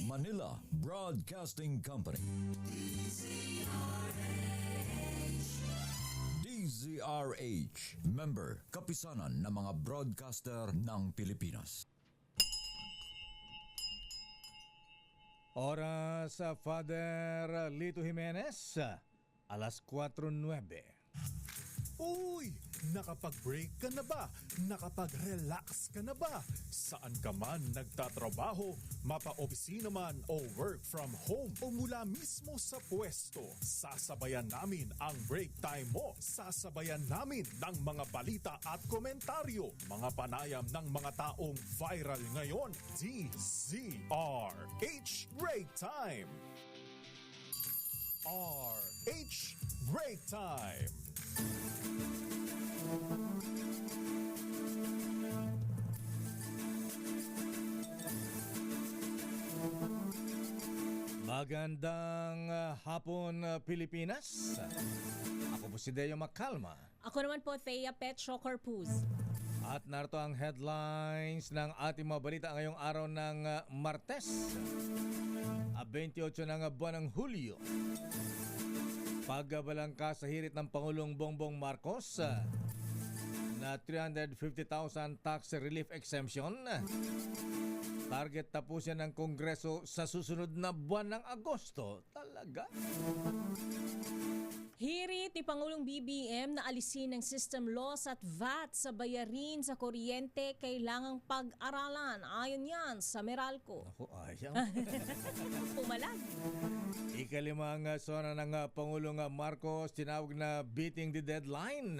Manila Broadcasting Company. DZRH. Member, kapisanan ng mga broadcaster ng Pilipinas. Oras sa Father Lito Jimenez, alas 4:09. Uy! Nakapag-break ka na ba? Nakapag-relax ka na ba? Saan ka man nagtatrabaho, mapa-opisina man o work from home o mula mismo sa pwesto, sasabayan namin ang break time mo. Sasabayan namin ng mga balita at komentaryo, mga panayam ng mga taong viral ngayon. DZRH Break Time! RH Break Time! Magandang hapon, Pilipinas. Ako po si Deo Macalma. Ako naman po, Thea Petro Corpuz. At narito ang headlines ng ating mga balita ngayong araw ng Martes, 28 ng buwan ng Hulyo. Pagbalangka sa hirit ng Pangulong Bongbong Marcos na 350,000 tax relief exemption. Target tapusin ng Kongreso sa susunod na buwan ng Agosto. Talaga? Hirit ni Pangulong BBM na alisin ng system loss at VAT sa bayarin sa kuryente kailangang pag-aralan. Ayon yan sa Meralco. Ako, ayaw. Pumalag. Ikalimang sona ng Pangulong Marcos, tinawag na beating the deadline.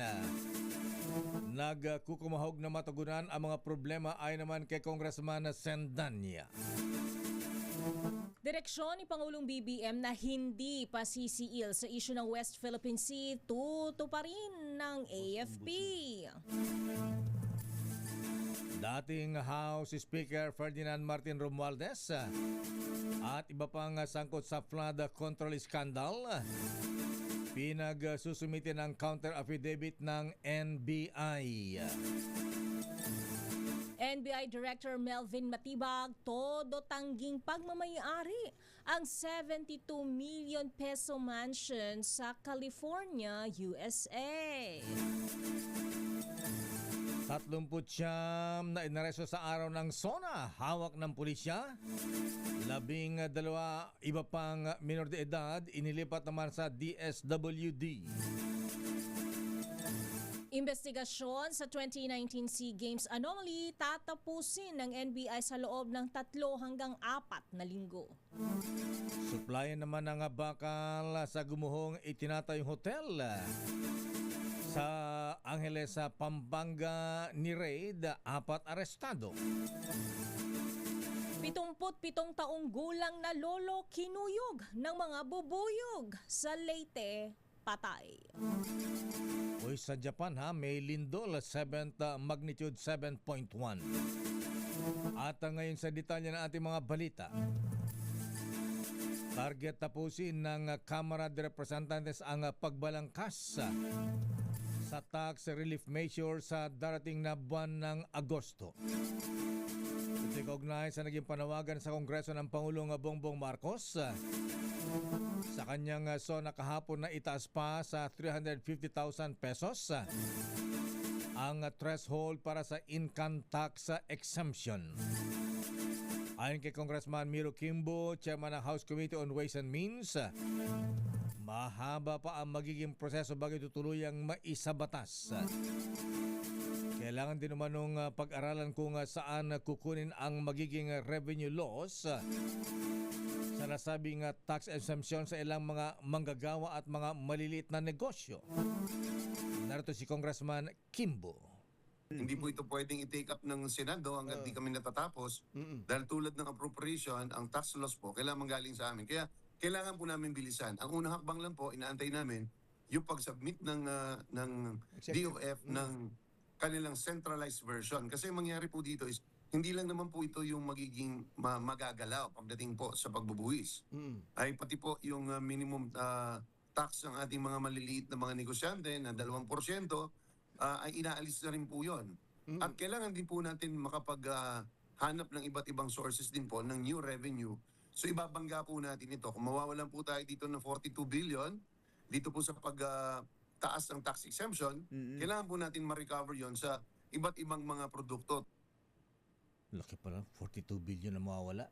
Nagkukumahog na matugunan ang mga problema ay naman kay Congressman Sendanya. Direksyon ni Pangulong BBM na hindi pa sisiil sa issue ng West Philippine Sea, tutuparin ng AFP. Dating House Speaker Ferdinand Martin Romualdez at iba pang sangkot sa flood control scandal, pinagsusumite ng counter affidavit ng NBI. NBI Director Melvin Matibag, todo tangging pagmamayari ang 72 million peso mansion sa California, USA. 39 na inaresto sa araw ng SONA, hawak ng pulisya. 12 iba pang minor de edad inilipat naman sa DSWD. Investigasyon sa 2019 SEA Games anomaly tatapusin ng NBI sa loob ng 3 hanggang 4 na linggo. Supplyan naman ng bakal sa gumuhong itinatayong hotel sa Angeles, Pampanga ni raid, 4 arestado. 77 taong gulang na lolo kinuyog ng mga bubuyog sa Leyte, patay. Uy, sa Japan may lindol 7th magnitude 7.1. At ngayon sa detalye ng ating mga balita. Target tapusin ng Kamara de Representantes ang pagbalangkas sa tax relief measure sa darating na buwan ng Agosto. Ito kaugnay sa naging panawagan sa Kongreso ng Pangulong Bongbong Marcos sa kanyang SONA kahapon na itaas pa sa 350,000 pesos ang threshold para sa income tax exemption. Ayon kay Congressman Miro Kimbo, Chairman ng House Committee on Ways and Means, mahaba pa ang magiging proseso bago tutuluyang maisabatas. Kailangan din naman nung pag-aralan kung saan kukunin ang magiging revenue loss sa nasabing tax exemption sa ilang mga manggagawa at mga maliliit na negosyo. Narito si Congressman Kimbo. Hindi po ito pwedeng i-take up ng Senado hanggang di kami natatapos. Dahil tulad ng appropriation, ang tax loss po, kailangan manggaling sa amin. Kaya kailangan po namin bilisan. Ang unang hakbang lang po, inaantay namin yung pag-submit ng DOF ng kanilang centralized version. Kasi mangyari po dito is, hindi lang naman po ito yung magiging magagalaw pagdating po sa pagbubuwis. Ay pati po yung minimum tax ng ating mga maliliit na mga negosyante na 2%, ay inaalis na rin po yun. At kailangan din po natin hanap ng iba't ibang sources din po ng new revenue. So ibabangga po natin ito. Kung mawawalan po tayo dito ng 42 billion, dito po sa taas ng tax exemption, kailangan po natin ma-recover yon sa iba't ibang mga produkto. Laki pala, 42 billion na mawawala.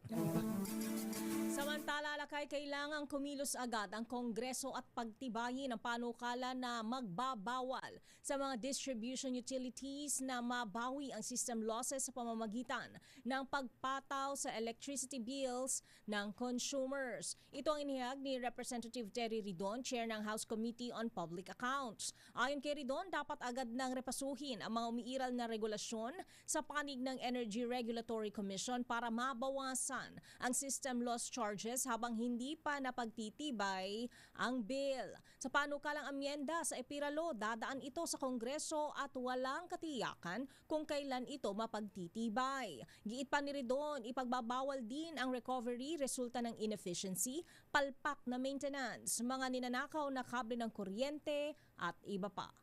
Samantala, lakay kailangang kumilos agad ang Kongreso at pagtibayin ang panukala na magbabawal sa mga distribution utilities na mabawi ang system losses sa pamamagitan ng pagpataw sa electricity bills ng consumers. Ito ang inihayag ni Representative Terry Ridon, Chair ng House Committee on Public Accounts. Ayon kay Ridon, dapat agad nang repasuhin ang mga umiiral na regulasyon sa panig ng Energy Regulatory Commission para mabawasan ang system loss charges habang hindi pa napagtitibay ang bill. Sa panukalang amyenda sa EPIRA Law, dadaan ito sa Kongreso at walang katiyakan kung kailan ito mapagtitibay. Giit pa ni Ridon, ipagbabawal din ang recovery resulta ng inefficiency, palpak na maintenance, mga ninanakaw na kable ng kuryente at iba pa.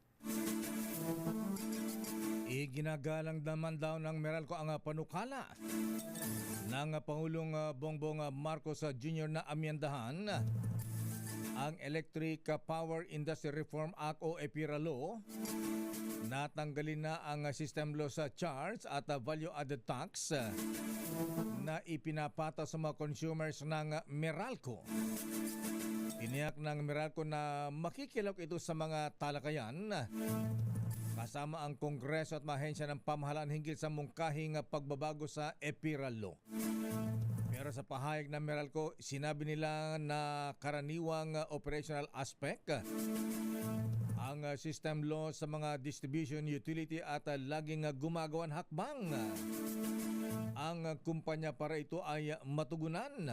Iginagalang naman daw ng Meralco ang panukala ng Pangulong Bongbong Marcos Jr. na amyendahan ang Electric Power Industry Reform Act o EPIRA Law. Natanggalin na ang system loss charge at value added tax na ipinapata sa mga consumers ng Meralco. Tiniyak ng Meralco na makikilok ito sa mga talakayan kasama ang Kongreso at mahensya ng pamahalaan hinggil sa mungkahing pagbabago sa EPIRA Law. Pero sa pahayag ng Meralco, sinabi nila na karaniwang operational aspect ang system law sa mga distribution utility at laging gumagawan hakbang ang kumpanya para ito ay matugunan.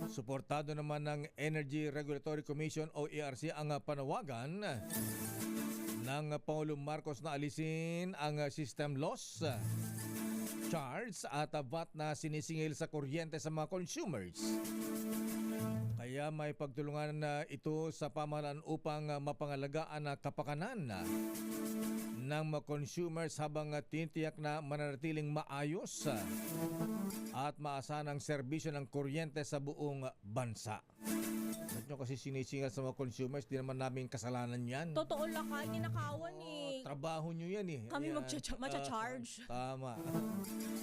Suportado naman ng Energy Regulatory Commission o ERC ang panawagan ng Pangulong Marcos na alisin ang system loss charge at VAT na sinisingil sa kuryente sa mga consumers. Kaya may pagtulungan na ito sa pamahalaan upang mapangalagaan ang kapakanan ng mga consumers habang tinitiyak na mananatiling maayos at maasahan ang serbisyo ng kuryente sa buong bansa. Ba't nyo kasi sinisingal sa mga consumers? Di naman namin kasalanan yan. Totoo lakay, ninakawan eh. Trabaho nyo yan eh. Kami Ayan. matcha-charge. Tama.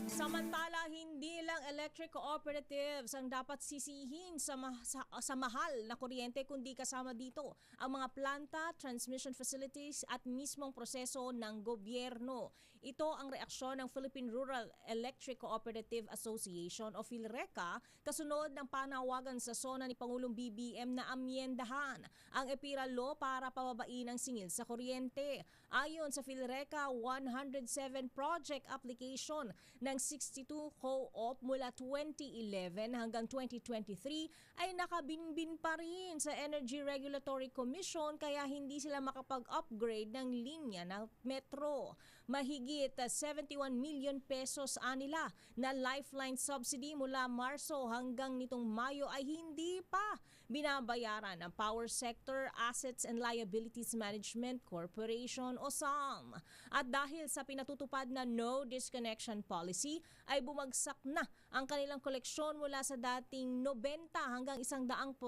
Samantala, hindi lang electric cooperatives ang dapat sisihin sa mahal na kuryente kundi kasama dito ang mga planta, transmission facilities at mismong proseso ng gobyerno. Ito ang reaksyon ng Philippine Rural Electric Cooperative Association o PhilReca kasunod ng panawagan sa SONA ni Pangulong BBM na amyendahan ang EPIRA Law para pababain ang singil sa kuryente. Ayon sa PhilReca, 107 project application ng 62 co-op mula 2011 hanggang 2023 ay nakabinbin pa rin sa Energy Regulatory Commission kaya hindi sila makapag-upgrade ng linya ng metro. Mahigit 71 million pesos anila na lifeline subsidy mula Marso hanggang nitong Mayo ay hindi pa binabayaran ng Power Sector Assets and Liabilities Management Corporation o SAM. At dahil sa pinatutupad na no disconnection policy ay bumagsak na ang kanilang koleksyon mula sa dating 90 hanggang 100%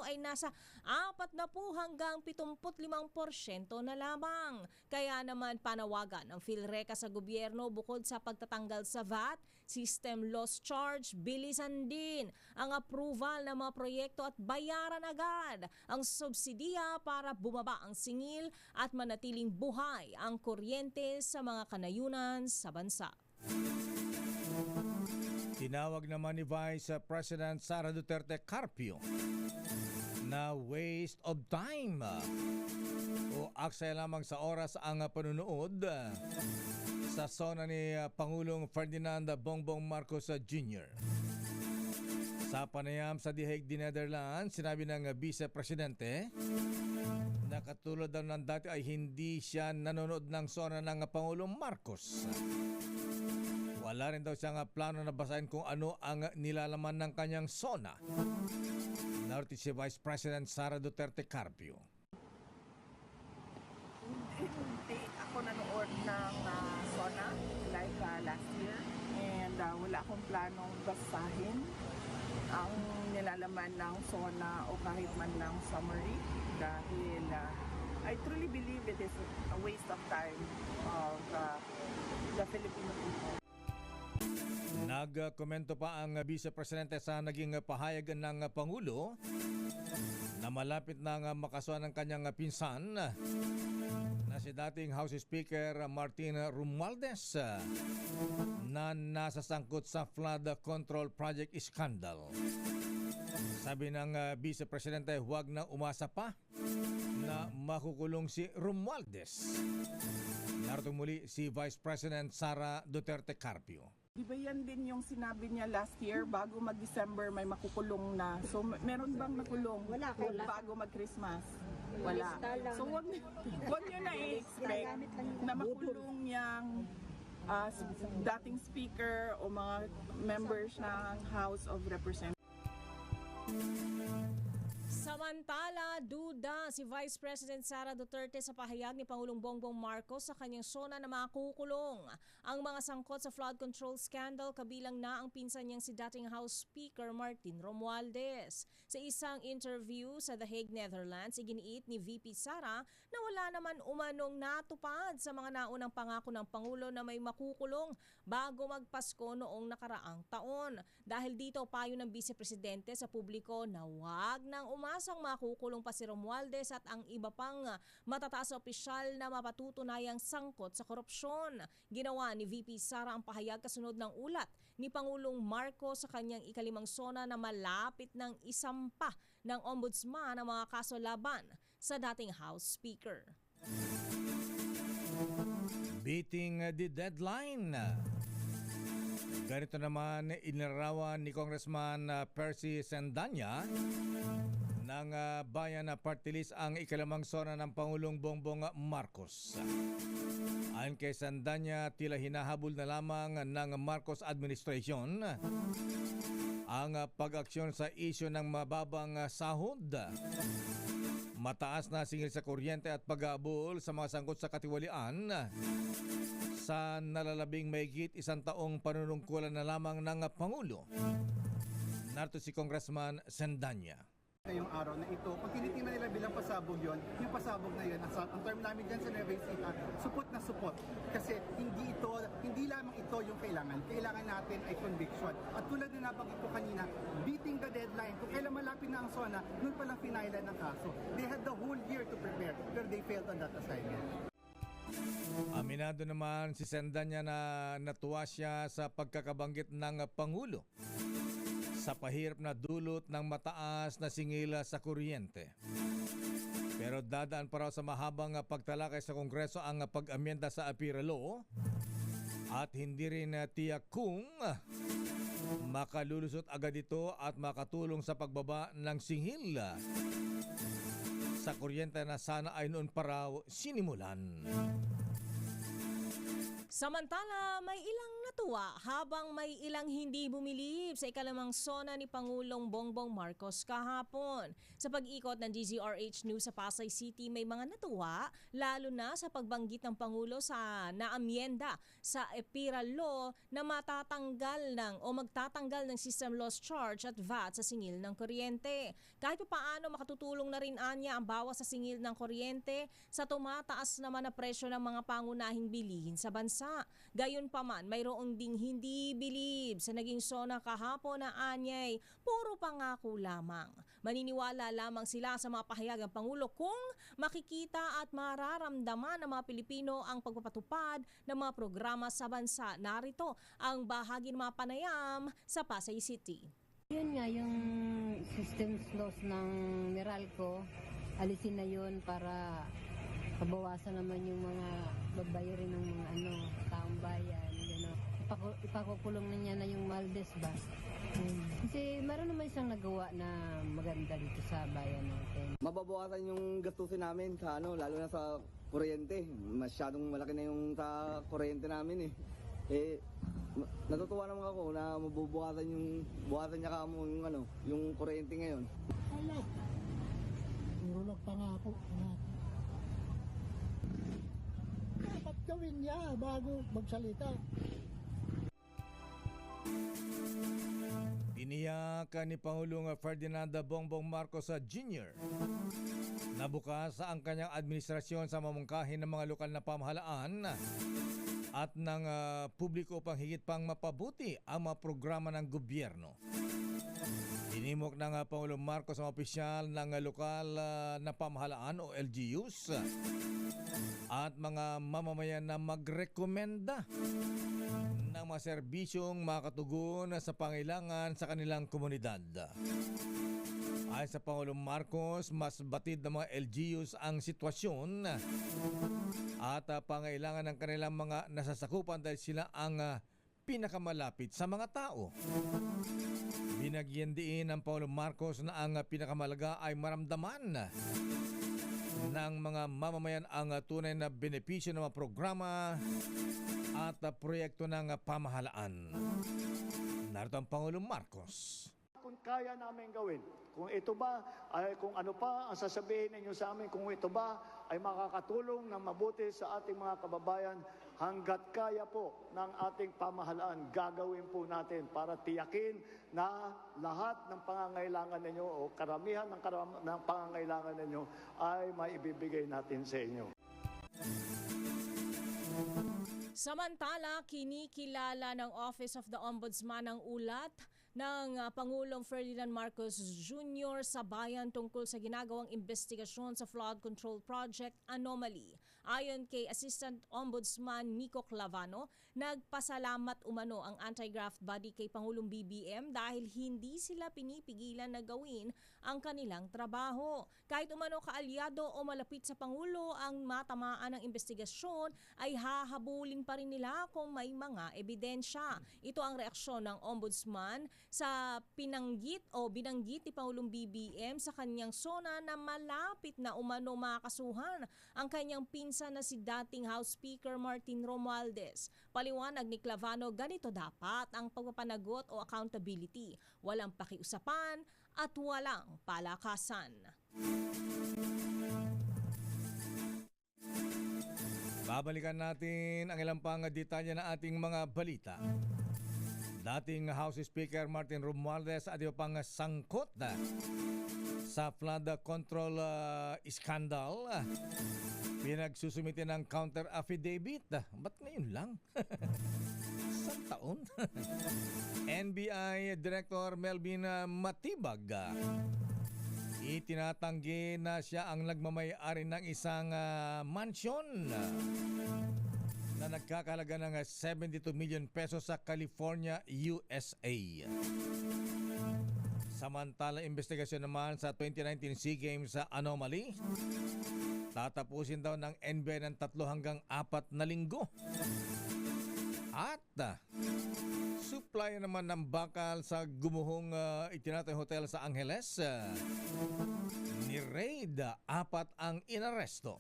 ay nasa 40 hanggang 75% na lamang. Kaya naman panawagan ng PhilReca sa gobyerno bukod sa pagtatanggal sa VAT, system loss charge, bilisan din ang approval ng mga proyekto at bayaran agad ang subsidiya para bumaba ang singil at manatiling buhay ang kuryente sa mga kanayunan sa bansa. Tinawag naman ni Vice President Sara Duterte Carpio na waste of time o aksaya lamang sa oras ang panunood sa SONA ni Pangulong Ferdinand Bongbong Marcos Jr. Sa panayam sa The Hague, Netherlands, sinabi ng Vice Presidente na katulad daw ng dati ay hindi siya nanonood ng SONA ng Pangulong Marcos. Wala rin daw siyang plano na basahin kung ano ang nilalaman ng kanyang SONA. Narito si Vice President Sara Duterte Carpio. Hindi ako nanood ng SONA like last year. wala akong planong basahin ang nilalaman ng SONA o kahit man lang summary dahil I truly believe it is a waste of time of the Filipino people. Nagkomento pa ang Vice Presidente sa naging pahayag ng Pangulo na malapit nang makasuhan ng kanyang pinsan na si dating House Speaker Martin Romualdez na nasasangkot sa flood control project scandal. Sabi ng Vice Presidente, huwag na umasa pa na makukulong si Romualdez. Narito muli si Vice President Sara Duterte Carpio. Di ba yan din yung sinabi niya last year, bago mag-December may makukulong na. So meron bang nakulong bago mag-Christmas? Wala. So wag niyo na i-expect na makulong yung dating speaker o mga members ng House of Representatives. Samantala, duda si Vice President Sara Duterte sa pahayag ni Pangulong Bongbong Marcos sa kanyang SONA na makukulong ang mga sangkot sa flood control scandal, kabilang na ang pinsan niyang si dating House Speaker Martin Romualdez. Sa isang interview sa The Hague, Netherlands, iginiit ni VP Sara na wala naman umanong natupad sa mga naunang pangako ng Pangulo na may makukulong bago magpasko noong nakaraang taon. Dahil dito, payo ng Vice Presidente sa publiko na wag nang umasang makukulong pa si Romualdez at ang iba pang matataas na opisyal na mapatutunayang sangkot sa korupsyon. Ginawa ni VP Sara ang pahayag kasunod ng ulat ni Pangulong Marcos sa kanyang ikalimang SONA na malapit ng isampa ng Ombudsman ang mga kaso laban sa dating House Speaker. Beating the deadline. Ganito naman inilarawan ni Congressman Percy Sandanya ng Bayan Party List ang ikalimang SONA ng Pangulong Bongbong Marcos. Ayon kay Sandanya, tila hinahabol na lamang ng Marcos administration ang pag-aksyon sa isyu ng mababang sahod, mataas na singil sa kuryente at pag-aabol sa mga sangkot sa katiwalian sa nalalabing mahigit isang taong panunungkulan na lamang ng Pangulo. Narito si Congressman Sandanya. Ngayong araw na ito, kung tinitingnan nila bilang pasabog yon, yung pasabog na yun, ang term namin dyan sa Nueva Ecija, supot na supot. Kasi hindi lamang ito yung kailangan. Kailangan natin ay conviction. At tulad na nabanggit ko kanina, beating the deadline. Kung kailan malapit na ang SONA, nun palang finailan ng kaso. They had the whole year to prepare, pero they failed on that assignment. Aminado naman si Sandanya na natuwa siya sa pagkakabanggit ng Pangulo sa pahirap na dulot ng mataas na singila sa kuryente. Pero dadaan pa raw sa mahabang pagtalakay sa Kongreso ang pag-amyenda sa APIRA Law at hindi rin tiyak kung makalulusot agad ito at makatulong sa pagbaba ng singil sa kuryente na sana ay noon pa raw sinimulan. Samantala, may ilang natuwa habang may ilang hindi bumilib sa ikalimang SONA ni Pangulong Bongbong Marcos kahapon. Sa pag-ikot ng DZRH News sa Pasay City, may mga natuwa lalo na sa pagbanggit ng Pangulo sa naamyenda sa APIRA Law na matatanggal ng o magtatanggal ng system loss charge at VAT sa singil ng kuryente. Kahit paano makatutulong na rin anya ang bawas sa singil ng kuryente sa tumataas naman na presyo ng mga pangunahing bilihin sa bansa. Gayunpaman, mayroong ding hindi bilib sa naging SONA kahapon na anyay puro pangako lamang. Maniniwala lamang sila sa mga pahayag ng Pangulo kung makikita at mararamdaman ng mga Pilipino ang pagpapatupad ng mga programa sa bansa. Narito ang bahagi ng mga panayam sa Pasay City. Yun nga, yung systems loss ng Meralco, alisin na yun para pabawasan naman yung mga babayarin ng mga taong bayan, ipakukulong na niya na yung Maldes ba? Kasi meron naman isang nagawa na maganda dito sa bayan natin. Mababawasan yung gastusin namin sa lalo na sa kuryente. Masyadong malaki na yung sa kuryente namin natutuwa naman ako na mabubuhasan niya kamo yung kuryente ngayon. Puro nagpangako. Dapat gawin niya bago magsalita. Balak ni Pangulong Ferdinand Bongbong Marcos Jr. na bukas ang kanyang administrasyon sa mamungkahin ng mga lokal na pamahalaan at ng publiko upang higit pang mapabuti ang mga programa ng gobyerno. Inimok ng Pangulong Marcos ang opisyal ng lokal na pamahalaan o LGUs at mga mamamayan na magrekomenda ng mga serbisyong makatugon sa pangailangan sa kanilang komunidad. Ayon sa Pangulong Marcos, mas batid ng mga LGUs ang sitwasyon at pangailangan ng kanilang mga nasasakupan dahil sila ang pinakamalapit sa mga tao. Binagyan din ng Pangulong Marcos na ang pinakamalaga ay maramdaman ng mga mamamayan ang tunay na benepisyo ng mga programa at proyekto ng pamahalaan. Narito ang Pangulong Marcos. Kung kaya namin gawin, kung ito ba, ay kung ano pa ang sasabihin ninyo sa amin, kung ito ba ay makakatulong ng mabuti sa ating mga kababayan, hanggat kaya po ng ating pamahalaan, gagawin po natin para tiyakin na lahat ng pangangailangan ninyo o karamihan ng pangangailangan ninyo ay maibibigay natin sa inyo. Samantala, kinikilala ng Office of the Ombudsman ang ulat ng Pangulong Ferdinand Marcos Jr. sa bayan tungkol sa ginagawang investigasyon sa Flood Control Project Anomaly. Ayon kay Assistant Ombudsman Miko Clavano, nagpasalamat umano ang anti-graft body kay Pangulong BBM dahil hindi sila pinipigilan na gawin ang kanilang trabaho. Kahit umano kaalyado o malapit sa Pangulo ang matamaan ng investigasyon, ay hahabulin pa rin nila kung may mga ebidensya. Ito ang reaksyon ng Ombudsman sa binanggit ni Pangulong BBM sa kanyang sona na malapit na umano makasuhan ang kanyang pinsan na si dating House Speaker Martin Romualdez. Paliwanag ni Clavano, ganito dapat ang pagpapanagot o accountability. Walang pakiusapan at walang palakasan. Babalikan natin ang ilang pang detalye na ating mga balita. Dating House Speaker Martin Romualdez at iba pang sangkot sa flood control scandal. Pinagsusumite ng counter affidavit. Ba't ngayon lang? Isang taon? NBI Director Melvin Matibag itinatanggi na siya ang nagmamay-ari ng isang mansyon na nagkakalaga ng 72 million pesos sa California, USA. Samantala, investigasyon naman sa 2019 SEA Games sa Anomaly. Tatapusin daw ng NBI ng 3 hanggang 4 na linggo. At supply naman ng bakal sa gumuhong itinatay hotel sa Angeles. Ni Raid, 4 ang inaresto.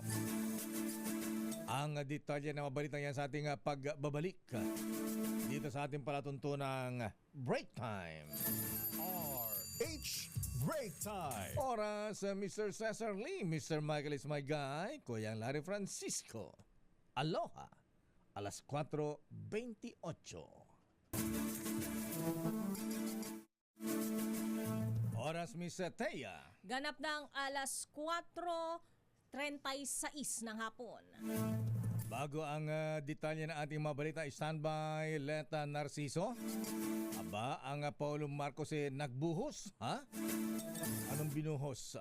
Ang detalye na mabalitang yan sa ating pagbabalik dito sa ating palatuntunang Break Time. RH Break Time. Oras, Mr. Cesar Lee, Mr. Michael is my guy, Kuyang Larry Francisco. Aloha, alas 4:28. Oras, Miss Thea. Ganap ng alas 4:36 ng hapon. Bago ang detalye ng ating mga balita, standby, Leta Narciso. Aba, ang Pangulong Marcos nagbuhos, ha? Anong binuhos?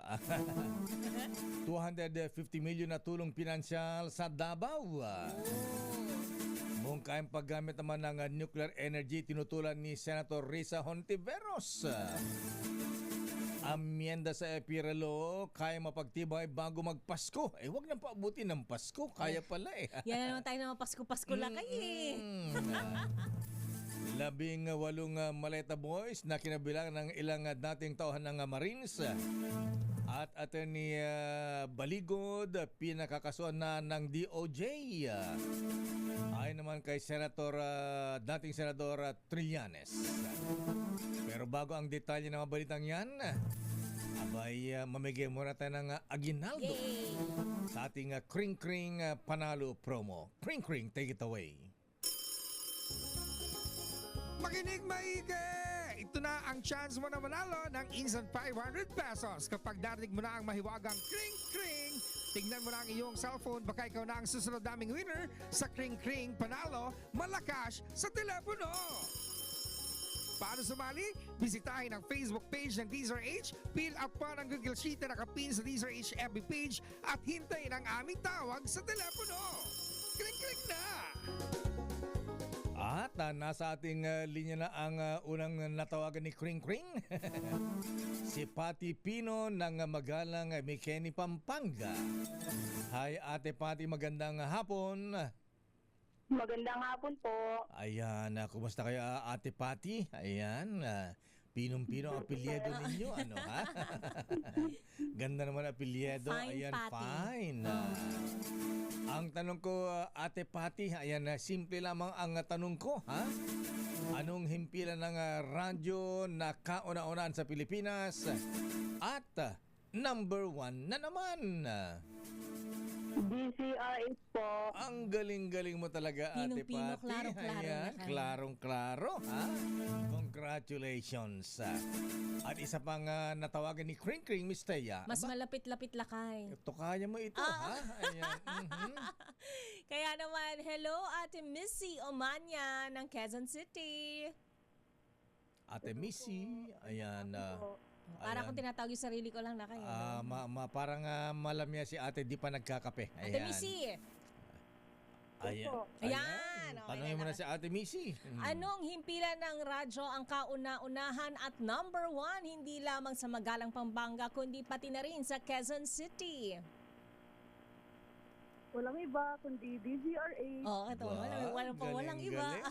250 million na tulong pinansyal sa Davao. Mungkayang paggamit naman ng nuclear energy, tinutulan ni Senator Risa Hontiveros. Amyenda sa EPIRA Law, kaya mapagtibay bago magpasko. Wag nang paabutin ng Pasko, kaya pala Yan naman tayo naman Pasko-Pasko lang kayo 18 maleta boys na kinabilang ng ilang dating tauhan ng Marines at Attorney Baligod, pinakakasuhan na ng DOJ. Ayon naman kay dating Senador Trillanes. Pero bago ang detalye ng mga balitang yan, abay mamigay muna tayo ng aginaldo sa ating Kring Kring Panalo promo. Kring Kring, take it away. Makinig maigi! ito na ang chance mo na manalo ng instant 500 pesos kapag narinig mo na ang mahiwagang kring kring. Tingnan mo na ang iyong cellphone, baka ikaw na ang susunod naming winner sa kring kring panalo malakas sa telepono. Paano sumali? Bisitahin ang Facebook page ng DZRH, fill up pa ng Google Sheet na nakapin sa DZRH FB page at hintayin ang aming tawag sa telepono. Kring-kring na! At nasa ating linya na ang unang natawagan ni Kring Kring. Si Pati Pino ng Magalang Mikeni, Pampanga. Hi Ate Pati, magandang hapon. Magandang hapon po. Ayan, kumusta kayo Ate Pati? Ayan, Pinong-pino ang apelyido ninyo, ano ha? Ganda naman ang apelyido. Fine, Ayan, Pati. fine. Ang tanong ko, Ate Pati, ayan, simple lamang ang tanong ko, ha? Anong himpilan ng radyo na kauna-unaan sa Pilipinas? At number 1 na naman. DZRH po. Ang galing-galing mo talaga, Ate Pinong-pino, Pati. klaro-klaro Ayan, na kayo. klarong-klaro, ha? Congratulations. At isa pang natawagan ni Kring Kring, Miss Teya. Mas malapit-lapit lakay. Ito kaya mo ito, ha? Ayan. Kaya naman, hello Ate Missy Omanya ng Quezon City. Ate Missy, ayan. Para kung tinatawag yung sarili ko lang na kayo. Parang malamya si ate, di pa nagkakape. Ayan. Ate Missy. Ayan. Ayan. Okay Tanungin mo na. na si Ate Missy. Anong himpilan ng radyo ang kauna-unahan at number 1 hindi lamang sa Magalang, Pampanga kundi pati na rin sa Quezon City? Walang iba kundi DZRH. Oo, ito. Walang iba.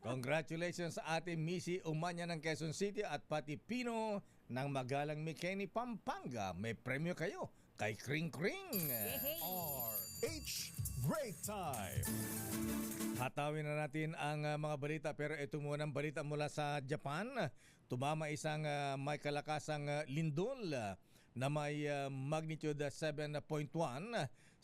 Congratulations sa Ate Missy Umanya ng Quezon City at Pati Pino ng Magalang Mikeni, Pampanga. May premyo kayo kay Kring Kring. RH Break Time. Hatawin na natin ang mga balita pero ito muna ang balita mula sa Japan. Tumama isang may kalakasang lindol na may magnitude 7.1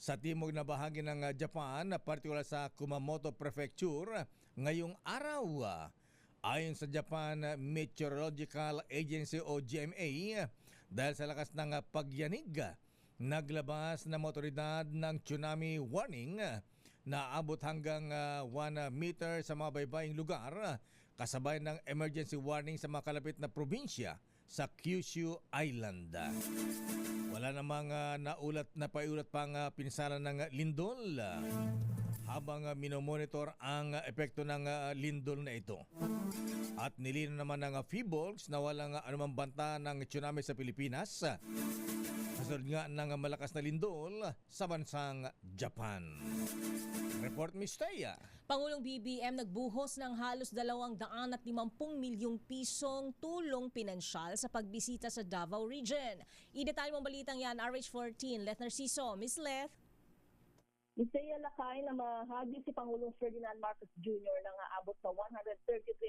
sa timog na bahagi ng Japan, partikular sa Kumamoto Prefecture ngayong araw. Ayon sa Japan Meteorological Agency o GMA, dahil sa lakas ng pagyanig, naglabas na otoridad ng tsunami warning na abot hanggang 1 meter sa mga baybaying lugar, kasabay ng emergency warning sa mga kalapit na probinsya sa Kyushu Island. Wala namang napaiulat pang pinsala ng lindol habang minomonitor ang epekto ng lindol na ito. At nilino naman ng PHIVOLCS na walang anumang banta ng tsunami sa Pilipinas kasunod nga ng malakas na lindol sa bansang Japan. Report Miss Teya. Pangulong BBM nagbuhos ng halos 250 milyong pisong tulong pinansyal sa pagbisita sa Davao Region. Idetalye mong balitang yan, RH14, Leth Narciso. Miss Leth. Isaya lakay na mahagi si Pangulong Ferdinand Marcos Jr. na aabot sa 133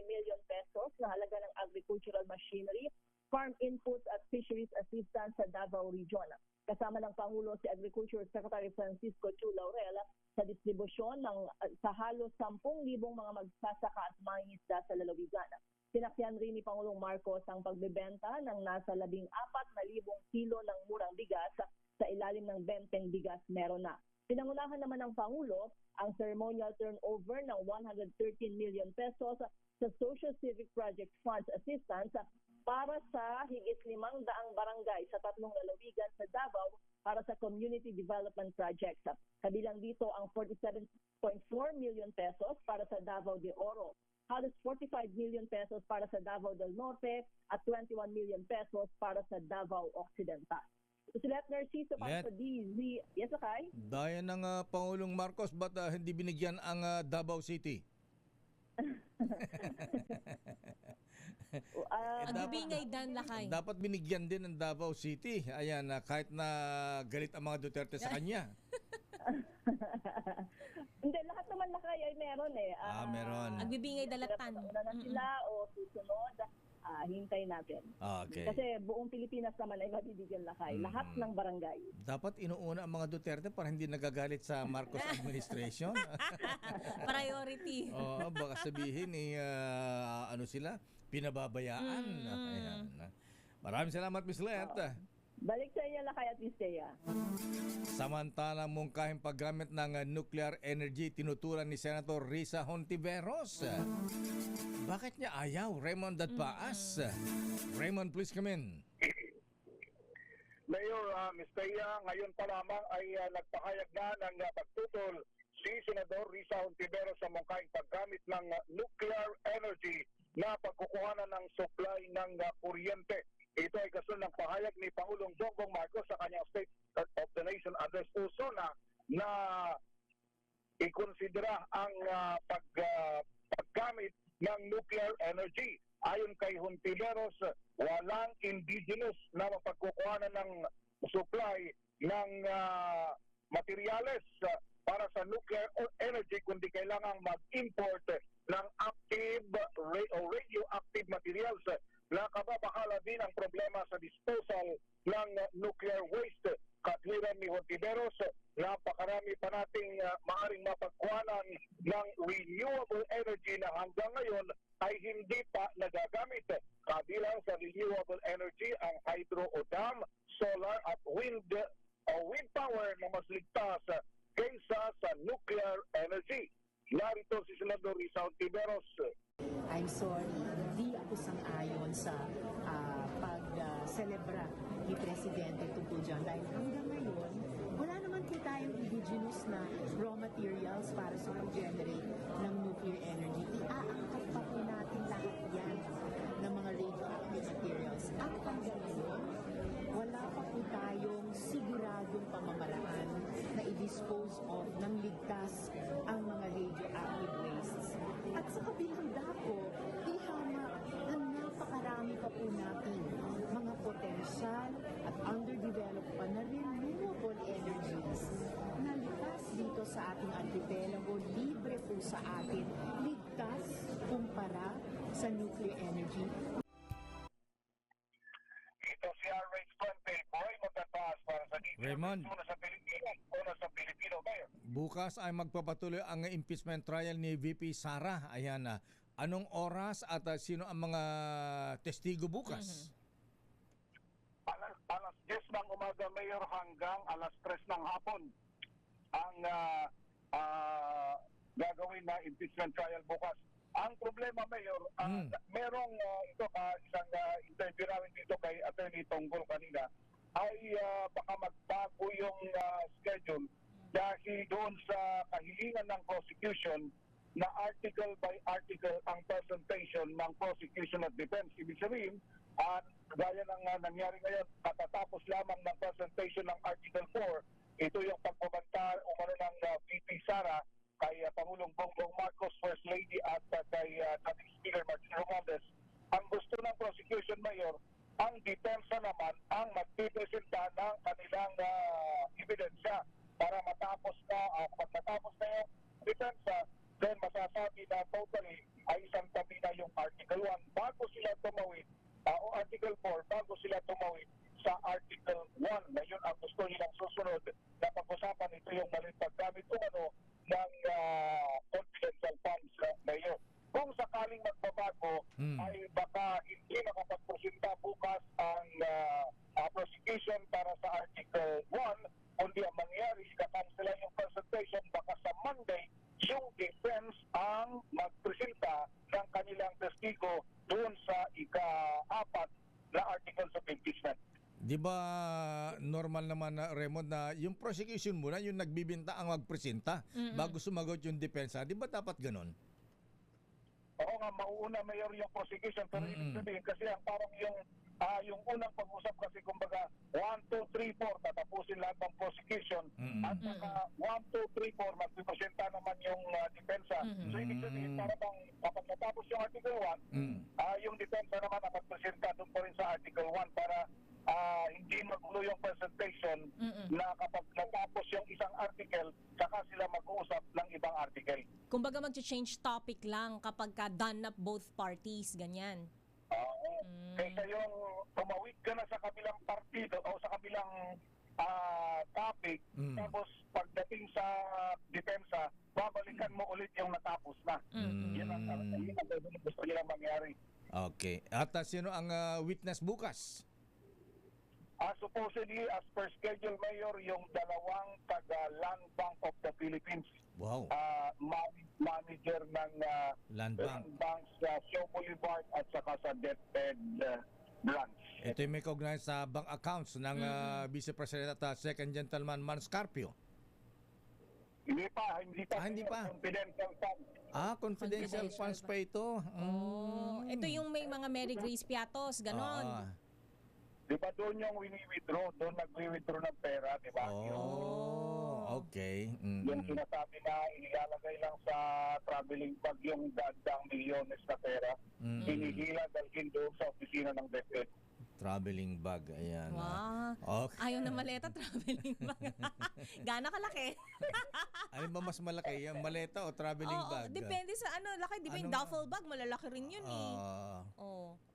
million pesos na halaga ng agricultural machinery, farm inputs at fisheries assistance sa Davao Region. Kasama ng Pangulo si Agriculture Secretary Francisco Chu Laurel sa distribusyon sa halos 10,000 mga magsasaka at mangingisda sa lalawigan. Sinakyan rin ni Pangulong Marcos ang pagbebenta ng nasa 14,000 kilo ng murang bigas sa ilalim ng benteng bigas meron na. Pinangunahan naman ng Pangulo ang ceremonial turnover ng 113 million pesos sa Social Civic Project Funds Assistance para sa higit 500 barangay sa 3 lalawigan sa Davao para sa community development projects. Kabilang dito ang 47.4 million pesos para sa Davao de Oro, halos 45 million pesos para sa Davao del Norte at 21 million pesos para sa Davao Occidental. Si Leth Narciso para sa DZ. Yes, okay? Daya ng Pangulong Marcos, ba't hindi binigyan ang Davao City? Agbibingay dan lakay. Dapat binigyan din ng Davao City. Ayan, kahit na galit ang mga Duterte sa kanya. Hindi, lahat naman lakay ay meron eh. Meron. Agbibingay dalatan. Una na sila o susunod, hintay natin. Okay. Kasi buong Pilipinas naman ay mabibigyan lakay. Lahat ng barangay. Dapat inuuna ang mga Duterte para hindi nagagalit sa Marcos administration. Priority. Oo, baka sabihin ano sila, pinababayaan. Ayan. Maraming salamat, Miss Let. Balik sa inyo lakay at Visaya. Samantalang mungkahing paggamit ng nuclear energy, tinutulan ni Senator Risa Hontiveros. Bakit niya ayaw? Raymond Dadpaas. Raymond, please come in. Mayor Mistaya, ngayon pa lamang ay nagpahayag na ng pagtutol si Senador Risa Hontiveros sa mungkahing paggamit ng nuclear energy na pagkukuhanan ng supply ng kuryente. Ito ay kasunod ng pahayag ni Pangulong Bongbong Marcos sa kanyang State of the Nation Address Uso na ikonsidera ang paggamit ng nuclear energy. Ayon kay Hontiveros, walang indigenous na mapagkukuhanan ng supply ng materyales para sa nuclear energy, kundi kailangang mag-import ng active o radioactive materials na kababahala din ang problema sa disposal ng nuclear waste. Katwiran ni Hontiveros, napakarami pa nating maaring mapagkuhanan ng renewable energy na hanggang ngayon ay hindi pa nagagamit. Kabilang sa renewable energy ang hydro o dam, solar at wind power na mas ligtas kaysa sa nuclear energy. Narito si Senador Risa Hontiveros. I'm sorry, hindi ako sang-ayon sa pag-celebra ni Presidente tungkol dyan. Dahil hanggang ngayon, wala naman po tayong indigenous na raw materials para sa pag-generate ng nuclear energy. Iaangkat pa po natin lahat yan ng mga radioactive materials. At hanggang ngayon, wala pa po tayong siguradong pamamaraan na i-dispose of ng ligtas ang mga radioactive wastes. At sa kabilang dako, ihama na napakarami pa po natin mga potensyal at underdeveloped pa na renewable energies na litas dito sa ating archipelago, libre po sa atin, ligtas kumpara sa nuclear energy. Ito si RH20, Raymond Dadpaas para sa Raymond. Una sa Pilipino, Mayor. Bukas ay magpapatuloy ang impeachment trial ni VP Sara. Ayan na. Anong oras at sino ang mga testigo bukas? Alas 10 ng umaga, Mayor, hanggang alas 3 ng hapon ang gagawin na impeachment trial bukas. Ang problema, Mayor, merong isang interview namin dito kay Attorney Tonggol kanina, ay baka magbago yung schedule dahil doon sa kahilingan ng prosecution na article by article ang presentation ng prosecution at defense. Ibig sabihin, gaya ng nangyari ngayon, katatapos lamang ng presentation ng Article 4, ito yung pagbabantar umano ng VP Sara kay Pangulong Bongbong Marcos, First Lady at kay dating Speaker Martin Romualdez. Ang gusto ng prosecution, Mayor, ang depensa naman ang magpipresenta ng kanilang ebidensya para matapos na, pag matapos na yung depensa, then masasabi na totally ay isang tabi na yung Article 1 bago sila tumawid, o Article 4 bago sila tumawid sa Article 1 na yun ang gusto nilang susunod na pag-usapan. Ito yung maling paggamit umano ng confidential funds na yun. Kung sakaling magbabago, ay baka hindi makapagpresenta bukas ang prosecution para sa Article 1, kundi ang mangyari, kakanselan yung presentation, baka sa Monday, yung defense ang magpresenta ng kanilang testigo doon sa ika-4 na articles of impeachment. Di ba normal naman na Raymond na yung prosecution muna yung nagbibinta ang magpresenta bago sumagot yung depensa? Di ba dapat ganon? Oo nga, mauuna, Mayor, yung prosecution, pero ibig sabihin kasi ang parang yung unang pag-usap kasi kumbaga 1, 2, 3, 4 tatapusin lahat ng prosecution at saka 1, 2, 3, 4 magpipresenta naman yung depensa. So ibig sabihin para bang kapag natapos yung Article 1, yung depensa naman ang magpresenta doon pa rin sa Article 1 para hindi magulo yung presentation na kapag natapos yung isang article, saka sila mag-uusap ng ibang article. Kumbaga mag-change topic lang kapag done up both parties, ganyan. Kaysa yung tumawid ka na sa kabilang partido o sa kabilang topic, tapos pagdating sa depensa, babalikan mo ulit yung natapos na. Yan ang gusto nila mangyari. Okay. At sino ang witness bukas? Supposedly, as per schedule, Mayor, yung dalawang taga-Land Bank of the Philippines. Wow. Manager ng Land Bank sa Shaw Boulevard at saka sa DepEd branch. Ito yung may kaugnay sa bank accounts ng Vice President at Second Gentleman Mans Carpio. Hindi pa. Hindi pa. Confidential funds. Confidential funds pa ito. Ito yung may mga Mary Grace Piatos, ganon. Di ba doon yung wini-withdraw? Doon nag-withdraw ng pera, di ba? Okay. Yung sinasabi na inilalagay lang sa traveling bag yung daang milyones na pera, hinihila dalhin doon sa opisina ng DepEd. Traveling bag, ayan. Wow. Okay. Ayaw na maleta, traveling bag. Gana kalaki? Ano ba mas malaki? Yung maleta o traveling bag? Depende sa laki. Di ba yung duffel bag, malalaki rin yun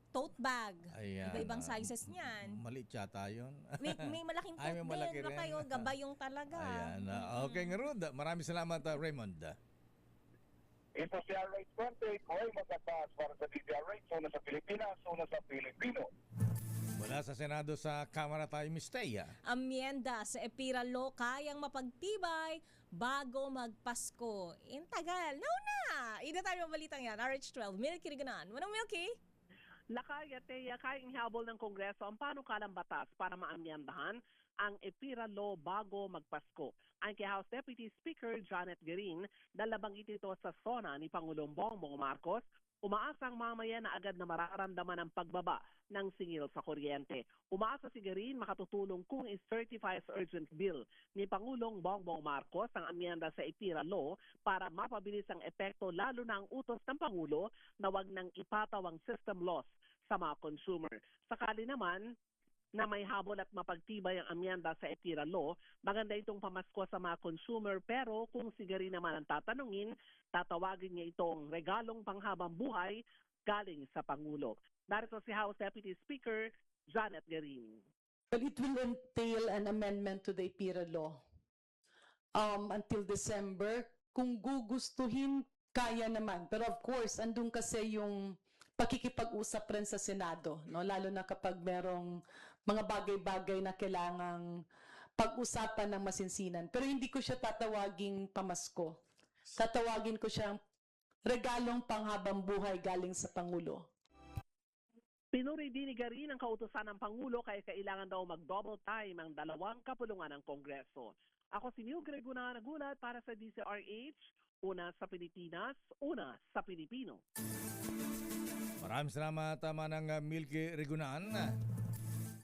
tote bag. Ayan. Iba-ibang sizes niyan. Maliit yata yun. may malaking tote may malaki din. Kayo, gabayong talaga. Ayan. Okay, Rod. Maraming salamat, Raymond. Ito si RH28, Roy Magapas para sa DZRH, una sa Pilipinas, una sa Pilipino. Mula sa Senado sa Kamara tayo, Miss Teya. Amyenda sa EPIRA Law kayang mapagtibay bago magpasko. Tagal. Nauna! Ina tayo mabalitang yan. RH12, Milky Riganan. Manong Milky? Lakay at kayang ihabol ng Kongreso ang panukalang batas para maamyandahan ang EPIRA Law bago magpasko. Ang kay House Deputy Speaker Janet Garin, nalabanggit ito sa SONA ni Pangulong Bongbong Marcos, umaasang mamaya na agad na mararamdaman ang pagbaba ng singil sa kuryente. Umaasa si Garin makatutulong kung is-certify as urgent bill ni Pangulong Bongbong Marcos ang amyenda sa EPIRA Law para mapabilis ang epekto lalo na ang utos ng Pangulo na wag nang ipataw ang system loss sa mga consumer. Sakali naman na may habol at mapagtibay ang amyenda sa EPIRA Law, maganda itong pamasko sa mga consumer pero kung si Garin naman ang tatanungin, tatawagin niya itong regalong panghabang buhay galing sa Pangulo. Narito si House Deputy Speaker Janet Garin. Well, it will entail an amendment to the EPIRA Law until December. Kung gugustuhin, kaya naman. Pero of course, andun kasi yung pakikipag-usap rin sa Senado, no? Lalo na kapag merong mga bagay-bagay na kailangang pag-usapan ng masinsinan. Pero hindi ko siya tatawaging pamasko. Tatawagin ko siyang regalong panghabang buhay galing sa Pangulo. Pinuri din ni Garin ang kautusan ng Pangulo kaya kailangan daw mag-double time ang dalawang kapulungan ng Kongreso. Ako si Neil Greguna nagulat para sa DZRH, una sa Pilipinas, una sa Pilipino. Maraming salamat, Manang Milky Rigunan.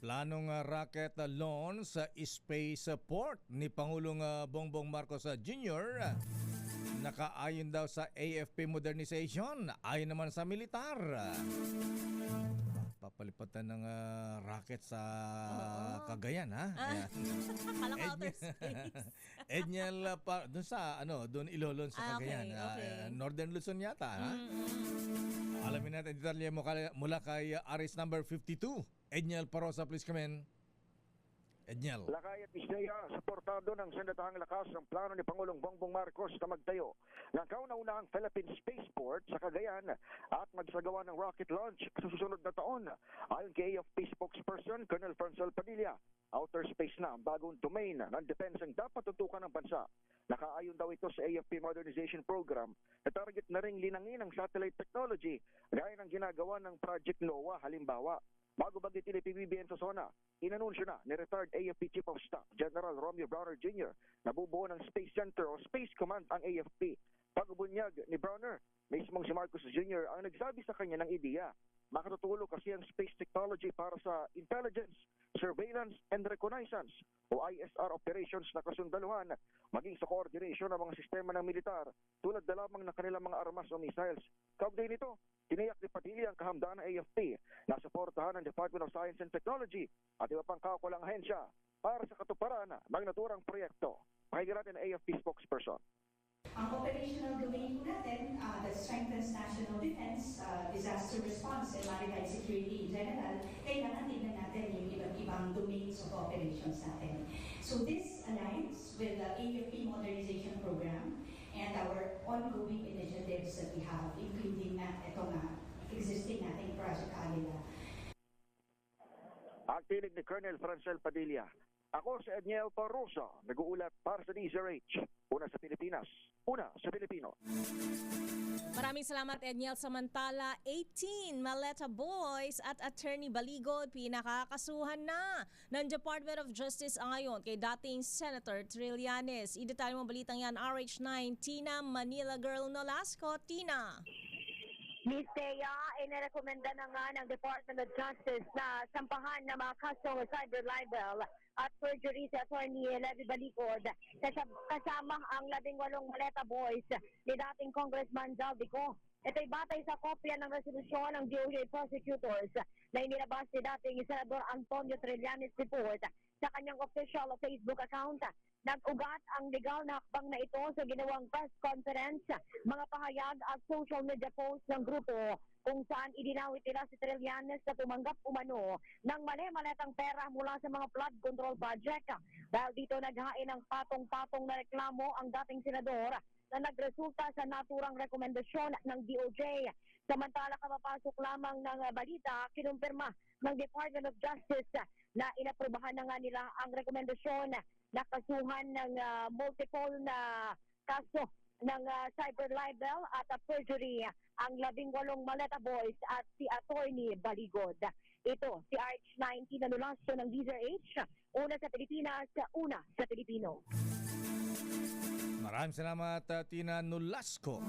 Planong rocket launch sa space port ni Pangulong Bongbong Marcos Jr. Nakaayon daw sa AFP modernization, ayon naman sa militar. Papalipatan ng rocket sa Cagayan, ha? Kalang outer space. Edniel, doon sa, doon Ilolon sa Cagayan. Okay. Northern Luzon yata, ha? Alamin natin detalye mula kay Aris number 52. Edniel Parosa, please come in. Edniel. Lakay at Isdea, suportado ng sendatahang lakas ang plano ni Pangulong Bongbong Marcos na magtayo ng kauna-unahang Philippine Spaceport sa Cagayan at magsagawa ng rocket launch sa susunod na taon. Ayon kay AFP spokesperson Colonel Francel Padilla, outer space na ang bagong domain ng depensang dapat tutukan ng bansa. Nakaayon daw ito sa AFP Modernization Program na target na ring linangin ang satellite technology gaya ng ginagawa ng Project NOAA halimbawa. Bago bagitin ni PBBM sa SONA, inanunsyo na ni retired AFP Chief of Staff General Romeo Browner Jr. na bubuo ng Space Center o Space Command ang AFP. Pagbubunyag ni Browner, mismong si Marcos Jr. ang nagsabi sa kanya ng ideya. Makatutulong kasi ang space technology para sa intelligence, surveillance, and reconnaissance o ISR operations na kasundaluhan, maging sa coordination ng mga sistema ng militar tulad na lamang ng kanilang mga armas o missiles. Kaugnay nito, tiniyak ni Padilla ang kahamdaan ng AFP na suportahan ng Department of Science and Technology at iba pang kaukulang ahensya para sa katuparan ng naturang proyekto. Pakinggan natin ang AFP spokesperson. Ang operational domain po natin that strengthens national defense, disaster response, and maritime security in general, kailangan tignan natin yung iba't ibang domains of operations natin. So this aligns with the AFP modernization program and our ongoing initiatives that we have, including na itong existing nating Project Alila. Ang tinig ni Colonel Francel Padilla. Ako si Edniel Torrosa, nag-uulat para sa DZRH. Una sa Pilipinas, una sa Pilipino. Maraming salamat, Edniel. Samantala, 18 Maleta Boys at Attorney Baligod pinakakasuhan na ng Department of Justice ayon kay dating Senator Trillanes. Idetalye mo balitang yan, RH9, Tina Manila Girl Nolasco. Tina. Miss Thea, inirekomenda na nga ng Department of Justice na sampahan ng mga kasong cyber libel at perjury si Attorney Levy Baligod kasama ang 18 Maleta Boys ni dating Congressman Zaldico. Ito'y batay sa kopya ng resolusyon ng DOJ prosecutors na inilabas ni dating Senador Antonio Trillanes report sa kanyang official Facebook account. Nag-ugat ang legal na hakbang na ito sa ginawang press conference, mga pahayag at social media posts ng grupo kung saan idinawit nila si Trillanes na tumanggap umano ng mali-maletang pera mula sa mga flood control project. Dahil dito naghain ng patong-patong na reklamo ang dating senador na nagresulta sa naturang rekomendasyon ng DOJ. Samantala kapapasok lamang ng balita, kinumpirma ng Department of Justice na inaprubahan na nga nila ang rekomendasyon na kasuhan ng multiple na kaso ng cyber libel at perjury ang 18 Maleta Boys at si Attorney Baligod. Ito si RH19 na Nolasco ng DZRH, una sa Pilipinas, una sa Pilipino. Maraming salamat, Tina Nolasco.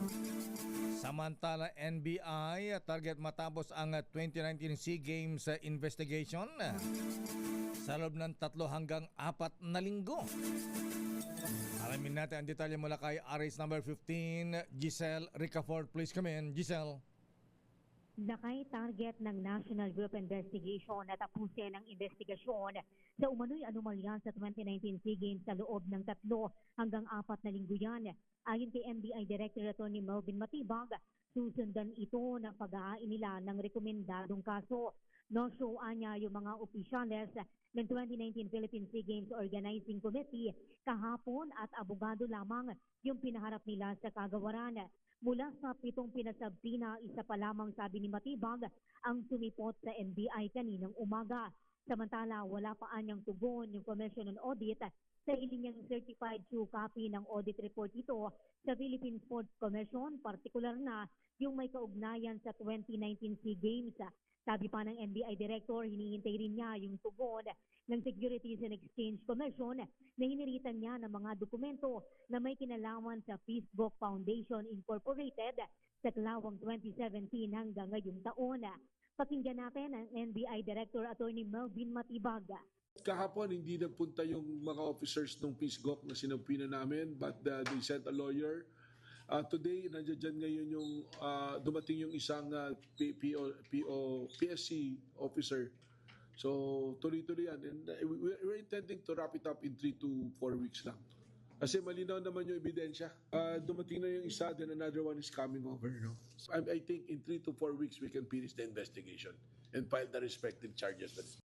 Samantala, NBI target matapos ang 2019 SEA Games investigation sa loob ng 3 hanggang 4 na linggo. Alamin natin ang detalye mula kay RS number 15, Giselle Ricafort. Please come in, Giselle. Nakay target ng National Group Investigation na tapusin ang investigasyon sa umano'y anomalya sa 2019 SEA Games sa loob ng 3 hanggang 4 na linggo yan. Ayon kay NBI Director Attorney Melvin Matibag, susundan ito ng pag-aain nila ng rekomendadong kaso. No-show niya yung mga opisyales ng 2019 Philippine SEA Games Organizing Committee kahapon at abogado lamang yung pinaharap nila sa kagawaran. Mula sa 7 pinasabina, isa pa lamang, sabi ni Matibag, ang sumipot sa NBI kaninang umaga. Samantala, wala pa anyang tugon yung Commission on Audit sa hiling niyang certified true copy ng audit report ito sa Philippine Sports Commission, partikular na yung may kaugnayan sa 2019 SEA Games. Sabi pa ng NBI Director, hinihintay rin niya yung tugon ng Securities and Exchange Commission na hiniritan niya ng mga dokumento na may kinalaman sa Peacebook Foundation Incorporated sa klawang 2017 hanggang ngayong taon. Pakinggan natin ang NBI Director Attorney Melvin Matibag. Kahapon hindi nagpunta yung mga officers ng Peacebook na sinampinan namin, but they sent a lawyer. Today, nandiyan ngayon yung dumating yung isang PSC officer. So, tuloy-tuloy yan. And we're intending to wrap it up in 3 to 4 weeks lang. Kasi malinaw naman yung ebidensya. Dumating na yung isa, then another one is coming over. No? So, I think in 3 to 4 weeks, we can finish the investigation and file the respective charges.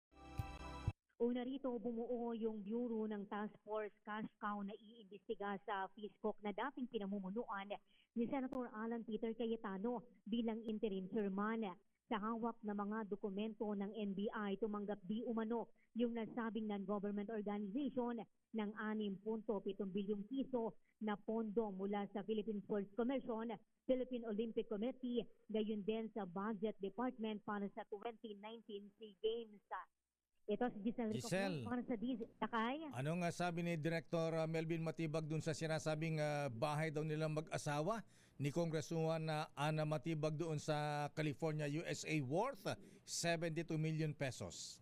Una rito, bumuo yung Bureau ng Task Force Cash Cow na iimbestiga sa Peacecock na dating pinamumunuan ni Senator Alan Peter Cayetano bilang interim chairman. Sa hawak na mga dokumento ng NBI, tumanggap di umano yung nasabing non-government organization ng 6.7 bilyong piso na pondo mula sa Philippine Sports Commission, Philippine Olympic Committee, gayon din sa Budget Department para sa 2019 SEA Games. Ito si Giselle. Para sa Takay. Anong sabi ni Director Melvin Matibag dun sa sinasabing bahay daw nilang mag-asawa ni Congresswoman Ana Matibag doon sa California, USA worth 72 million pesos?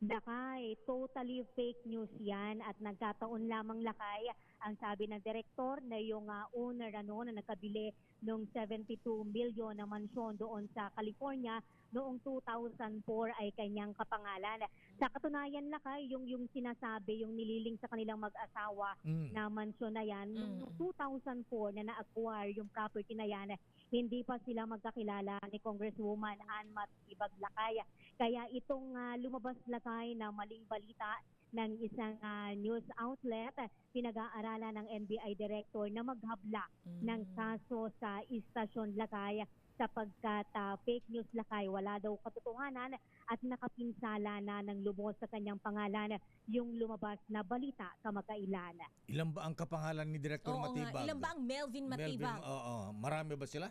Lakay, totally fake news yan at nagkataon lamang Lakay Ang sabi ng direktor na yung owner na nakabili ng 72 milyon na mansyon doon sa California noong 2004 ay kanyang kapangalan. Sa katunayan, Lakay, yung sinasabi, yung nililing sa kanilang mag-asawa na mansyon na yan, noong 2004 na na-acquire yung property na yan, hindi pa sila magkakilala ni Congresswoman Ann Matibag, Lakay. Kaya itong lumabas, Lakay, na maling balita ng isang news outlet, pinag-aaralan ng NBI director na maghabla ng kaso sa istasyon, Lakay, sapagkat fake news, Lakay, wala daw katotohanan at nakapinsala na ng lubos sa kanyang pangalan yung lumabas na balita kamakailan. Ilan ba ang kapangalan ni Director Matibag? Ilan ba ang Melvin Matibag? Oo. Marami ba sila?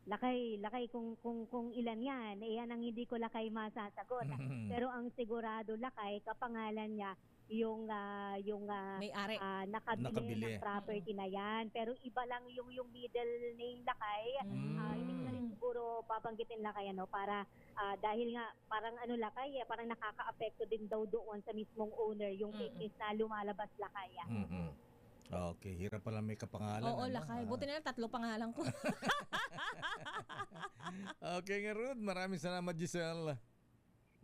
Lakay, kung ilan yan, yan ang hindi ko, Lakay, masasagot. Pero ang sigurado, Lakay, kapangalan niya yung may-ari nakabili ng property na yan. Pero iba lang yung middle name, Lakay. Hindi ko na rin siguro babanggitin, Lakay, para dahil nga parang Lakay, parang nakaka-apekto din daw doon sa mismong owner yung fake news na lumalabas, Lakay. Okay, hirap pala may kapangalan. Oo, Lakay. Buti na lang 3 pangalan ko. Okay nga, Ruth. Maraming salamat, Giselle.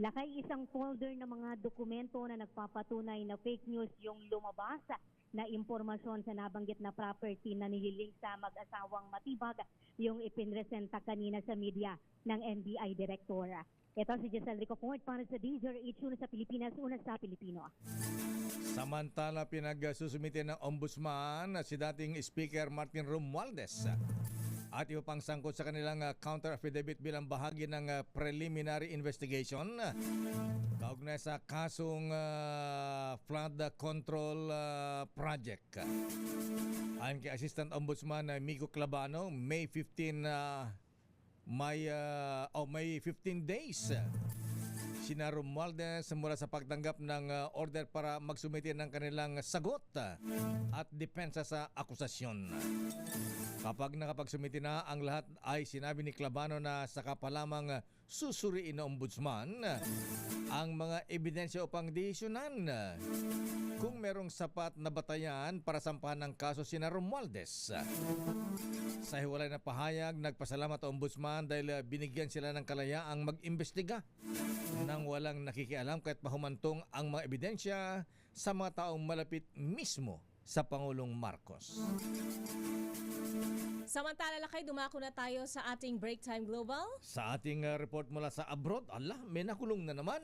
Lakay, isang folder ng mga dokumento na nagpapatunay na fake news yung lumabas na impormasyon sa nabanggit na property na nililing sa mag-asawang Matibag, yung ipinresenta kanina sa media ng NBI Director. Ito si Giselle Ricofort para sa DZRH, una sa Pilipinas, una sa Pilipino. Samantala, pinagsusumite ng ombudsman si dating Speaker Martin Romualdez at iba pang sangkot sa kanilang counter affidavit bilang bahagi ng preliminary investigation kaugnay sa kasong flood control project. Ayon kay Assistant Ombudsman Miko Clabano, May 15 days sina Romualdez mula sa pagtanggap ng order para magsumite ng kanilang sagot at depensa sa akusasyon. Kapag nakapagsumite na ang lahat, ay sinabi ni Clabano na saka pa lamang susuriin ng ombudsman ang mga ebidensya upang desisyonan kung merong sapat na batayan para sampahan ng kaso sina Romualdez. Sa hiwalay na pahayag, nagpasalamat ang ombudsman dahil binigyan sila ng kalayaang mag-imbestiga nang walang nakikialam kahit pahumantong ang mga ebidensya sa mga taong malapit mismo sa Pangulong Marcos. Samantala, Lakay, dumako na tayo sa ating Break Time Global. Sa ating report mula sa abroad, may nakulong na naman.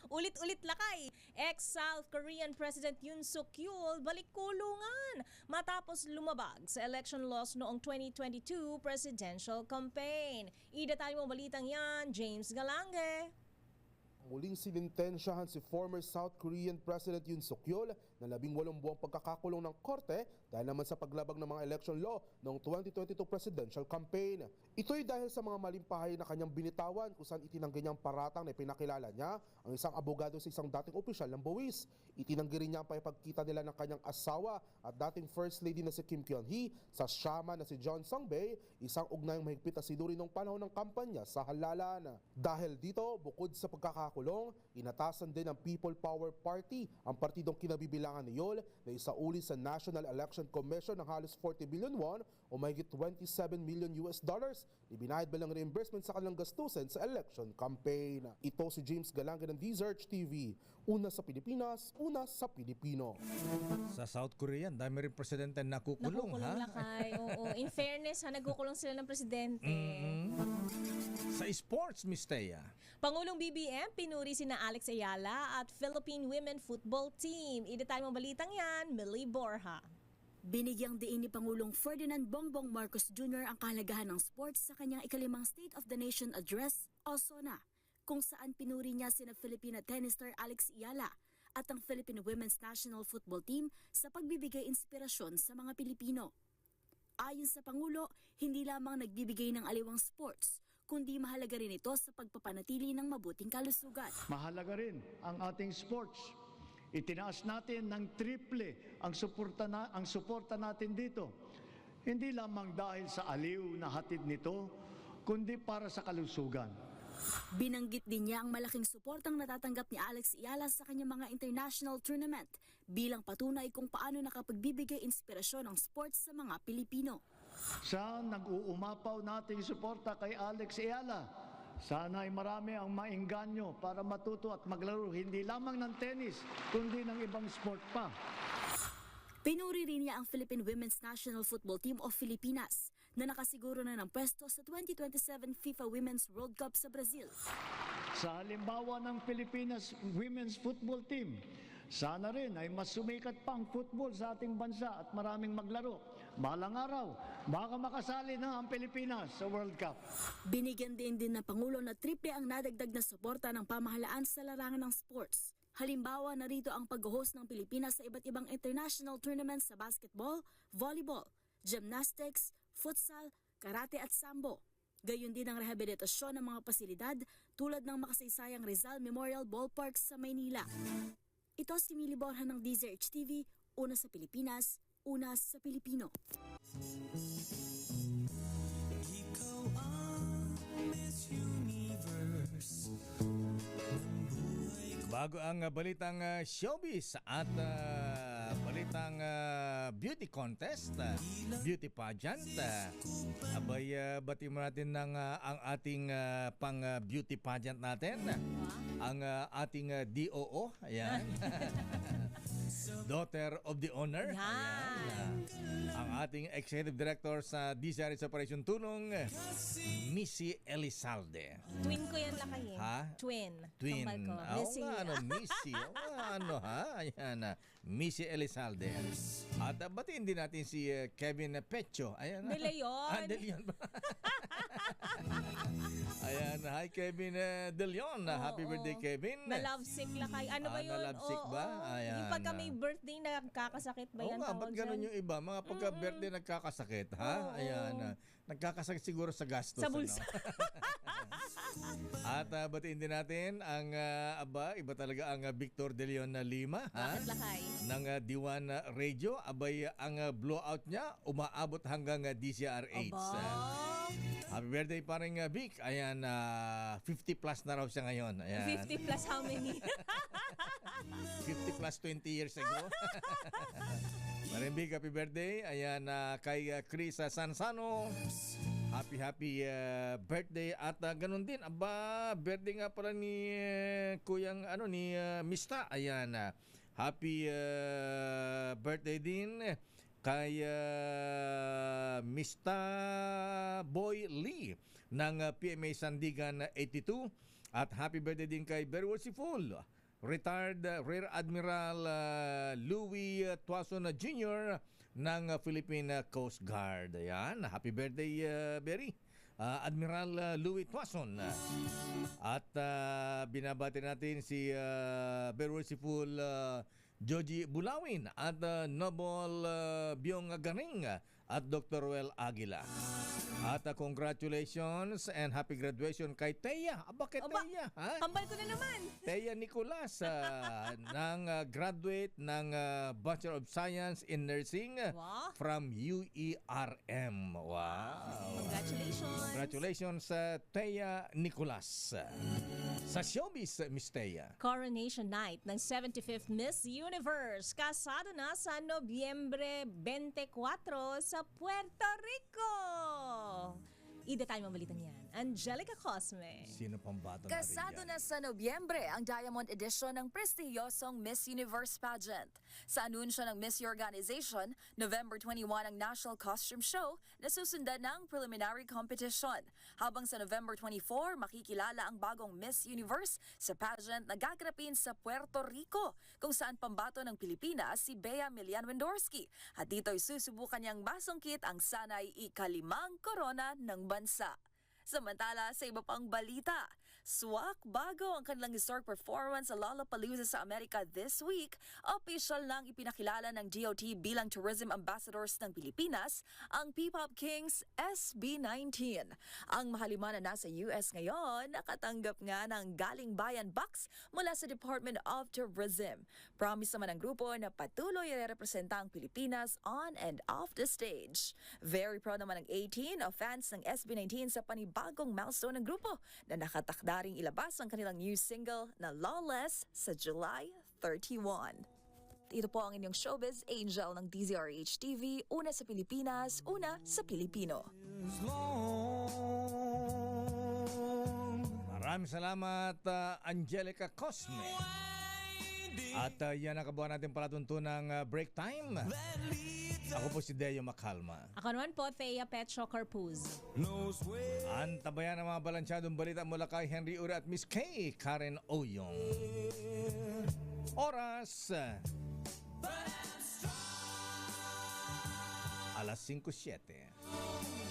Ulit-ulit, Lakay. Ex-South Korean President Yoon Suk Yeol balik kulungan matapos lumabag sa election loss noong 2022 presidential campaign. Idatay mo balitang yan, James Galange. Muling sinintensyahan si former South Korean President Yoon Suk Yeol na 18 buwang pagkakakulong ng korte dahil naman sa paglabag ng mga election law noong 2022 presidential campaign. Ito'y dahil sa mga maling pahay na kanyang binitawan kung saan itinanggi niyang paratang na ipinakilala niya ang isang abogado sa isang dating opisyal ng buwis. Itinanggi rin niya ang pagkita nila ng kanyang asawa at dating First Lady na si Kim Kyung-hee sa shaman na si John Sung-bae, isang ugnayang mahigpit na sinuri noong panahon ng kampanya sa halalan. Dahil dito, bukod sa pagkakakulong, inatasan din ng People Power Party ang partidong kinabibilangan ni Yeol na isauli sa National Election Commission ng halos 40 billion won o mahigit $27 million ibinayad bilang reimbursement sa kanilang gastusin sa election campaign. Ito si James Galange ng DZRH TV. Una sa Pilipinas, una sa Pilipino. Sa South Korea, dami rin presidente nakukulong, ha? Lakay. Oo. In fairness, nagkukulong sila ng presidente. Sa sports, Miss Thea. Pangulong BBM, pinuri sina Alex Ayala at Philippine Women Football Team. Idatay mo balitang yan, Millie Borja. Binigyang diin ni Pangulong Ferdinand Bongbong Marcos Jr. ang kahalagahan ng sports sa kanyang ikalimang State of the Nation Address o SONA, kung saan pinuri niya sina Filipina tennis star Alex Ayala at ang Philippine Women's National Football Team sa pagbibigay inspirasyon sa mga Pilipino. Ayon sa Pangulo, hindi lamang nagbibigay ng aliwang sports, kundi mahalaga rin ito sa pagpapanatili ng mabuting kalusugan. Mahalaga rin ang ating sports. Itinaas natin ng triple ang suporta natin dito. Hindi lamang dahil sa aliw na hatid nito, kundi para sa kalusugan. Binanggit din niya ang malaking suportang natatanggap ni Alex Ayala sa kanyang mga international tournament bilang patunay kung paano nakapagbibigay inspirasyon ng sports sa mga Pilipino. Sa nag-uumapaw nating suporta kay Alex Ayala, sana ay marami ang maengganyo para matuto at maglaro hindi lamang ng tennis, kundi ng ibang sport pa. Pinuri rin niya ang Philippine Women's National Football Team o Filipinas na nakasiguro na ng pwesto sa 2027 FIFA Women's World Cup sa Brazil. Sa halimbawa ng Pilipinas Women's Football Team, sana rin ay mas sumikat pang football sa ating bansa at maraming maglaro. Balang araw, baka makasali na ang Pilipinas sa World Cup. Binigyan din ng Pangulo na triple ang nadagdag na suporta ng pamahalaan sa larangan ng sports. Halimbawa, narito ang pag-host ng Pilipinas sa iba't ibang international tournaments sa basketball, volleyball, gymnastics, futsal, karate at sambo. Gayon din ang rehabilitasyon ng mga pasilidad tulad ng makasaysayang Rizal Memorial Ballpark sa Maynila. Ito si Mili Borja ng DZRH TV, una sa Pilipinas, una sa Pilipino. Ikaw ang Miss Universe. Bago ang balitang showbiz at balitang beauty contest, beauty pageant, abay bati mo natin ng ang ating pang beauty pageant natin, ang ating DOO, ayan. Daughter of the Owner. Ayan. Ang ating Executive Director sa DZRH Operation Tulong, Missy Elizalde. Twin ko yan lakayin. Ha? Twin. Twin. Kambal ko. Oo nga, Missy. Oo nga, ha? Ayan, Missy Elizalde. At batiin din natin si Kevin Pecho. Ayan. De Leon. De Leon ba? Ayan, hi Kevin De Leon. Happy birthday, Kevin. Na-lovesick lakay. Ano ba yun? Na-lovesick ba? Ayan. Yung pagka may birthday, nagkakasakit ba yan? Oo nga, ba't ganun yung iba? Mga pagka-birthday nagkakasakit, ha? Ayan. Nagkakasakit siguro sa gastos. Sa bulsa. At batiin din natin ang iba talaga ang Victor De Leon na Lima, ha? Bakit lakay? Ng Diwan Radio. Abay, ang blowout niya umaabot hanggang DCR8. Happy birthday pa rin Vic. Ayan, 50 plus na raw siya ngayon. Ayan. 50 plus how many? 50 plus 20 years ago. Marimbig, happy birthday. Ayan, kay Chris Sansano. Happy birthday. At ganun din, birthday nga pala ni Kuyang ni Mista. Ayan, happy birthday din kay Mista Boy Lee ng PMA Sandigan 82. At happy birthday din kay very worshipful retired Rear Admiral Louis Tuason Jr. ng Philippine Coast Guard. Ayan, happy birthday Berry. Admiral Louis Tuason. At binabati natin si very worshipful Joji Bulawin at Noble Byong Garing at Dr. Ruel Aguila. At congratulations and happy graduation kay Teya. Bakit Teya? Ha? Kambal ko na naman. Teya Nicolas ng graduate ng Bachelor of Science in Nursing from UERM. Wow. Congratulations. Congratulations Teya Nicolas. Sa showbiz, Miss Teya. Coronation Night ng 75th Miss Universe. Kasado na sa Nobyembre 24 sa Puerto Rico. I-detail mo balitang yan. Angelica Cosme. Sino pang bata natin Kasado na sa Nobyembre ang Diamond Edition ng prestiyosong Miss Universe pageant. Sa anunsyo ng Miss Organization, November 21 ang National Costume Show na susundan ng preliminary competition. Habang sa November 24, makikilala ang bagong Miss Universe sa pageant na gaganapin sa Puerto Rico, kung saan pambato ng Pilipinas si Bea Milian Wendorsky. At dito'y susubukan niyang masungkit ang sanay ika-5 korona ng bansa. Samantala, sa iba pang balita, swak bago ang kanilang historic performance sa Lollapalooza sa Amerika this week, official nang ipinakilala ng DOT bilang Tourism Ambassadors ng Pilipinas ang P-Pop Kings SB19. Ang mahalima na nasa US ngayon, nakatanggap nga ng Galing Bayan Box mula sa Department of Tourism. Promise naman ng grupo na patuloy i-representa ang Pilipinas on and off the stage. Very proud naman ng 18 of fans ng SB19 sa panibagong bagong milestone ng grupo na nakatakdaring ilabas ang kanilang new single na Lawless sa July 31. Ito po ang inyong showbiz angel ng DZRH TV, una sa Pilipinas, una sa Pilipino. Maraming salamat, Angelica Cosme. At yan ang kabuuan natin palatuntunang break time. Ako po si Deo Macalma. Ako naman po, Thea Petro Carpuz. Antabayan ang mga balansyadong balita mula kay Henry Ura at Miss K. Karen Oyong. Oras 5:07.